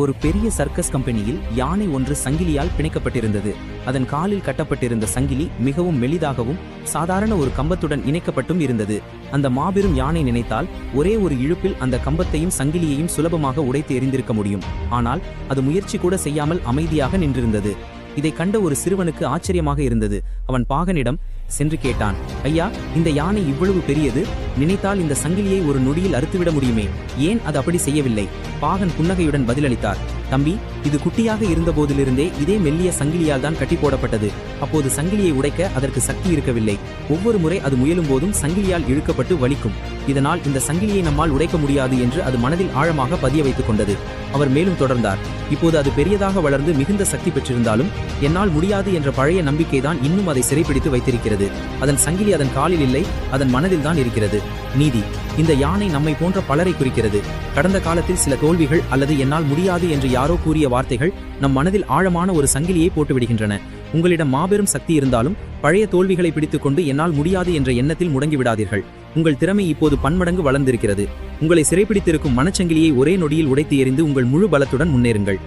ஒரு பெரிய சர்க்கஸ் கம்பெனியில் யானை ஒன்று சங்கிலியால் பிணைக்கப்பட்டிருந்தது. அதன் காலில் கட்டப்பட்டிருந்த சங்கிலி மிகவும் மெலிதாகவும் சாதாரண ஒரு கம்பத்துடன் இணைக்கப்பட்டும் இருந்தது. அந்த மாபெரும் யானை நினைத்தால் ஒரே ஒரு இழுப்பில் அந்த கம்பத்தையும் சங்கிலியையும் சுலபமாக உடைத்து எறிந்திருக்க முடியும். ஆனால் அது முயற்சி கூட செய்யாமல் அமைதியாக நின்றிருந்தது. இதை கண்ட ஒரு சிறுவனுக்கு ஆச்சரியமாக இருந்தது. அவன் பாகனிடம் சென்று கேட்டான், ஐயா, இந்த யானை இவ்வளவு பெரியது, நினைத்தால் இந்த சங்கிலியை ஒரு நொடியில் அறுத்துவிட முடியுமே, ஏன் அது அப்படி செய்யவில்லை? பாகன் புன்னகையுடன் பதிலளித்தார், தம்பி, இது குட்டியாக இருந்த போதிலிருந்தே இதே மெல்லிய சங்கிலியால் தான் கட்டி போடப்பட்டது. அப்போது சங்கிலியை உடைக்க அதற்கு சக்தி இருக்கவில்லை. ஒவ்வொரு முறை அது முயலும் போதும் சங்கிலியால் இழுக்கப்பட்டு வலிக்கும். இதனால் இந்த சங்கிலியை நம்மால் உடைக்க முடியாது என்று அது மனதில் ஆழமாக பதிய வைத்துக் கொண்டது. அவர் மேலும் தொடர்ந்தார், இப்போது அது பெரியதாக வளர்ந்து மிகுந்த சக்தி பெற்றிருந்தாலும் என்னால் முடியாது என்ற பழைய நம்பிக்கைதான் இன்னும் அதை சிறைப்பிடித்து வைத்திருக்கிறது. அதன் சங்கிலி அதன் காலில் இல்லை, அதன் மனதில் தான் இருக்கிறது. நீதி. இந்த யானை நம்மை போன்ற பலரை குறிக்கிறது. கடந்த காலத்தில் சில தோல்விகள் அல்லது என்னால் முடியாது என்று யாரோ கூறிய வார்த்தைகள் நம் மனதில் ஆழமான ஒரு சங்கிலியை போட்டுவிடுகின்றன. உங்களிடம் மாபெரும் சக்தி இருந்தாலும் பழைய தோல்விகளை பிடித்துக்கொண்டு என்னால் முடியாது என்ற எண்ணத்தில் முடங்கிவிடாதீர்கள். உங்கள் திறமை இப்போது பன்மடங்கு வளர்ந்திருக்கிறது. உங்களை சிறைப்பிடித்திருக்கும் மனச்சங்கிலியை ஒரே நொடியில் உடைத்து எறிந்து உங்கள் முழு பலத்துடன் முன்னேறுங்கள்.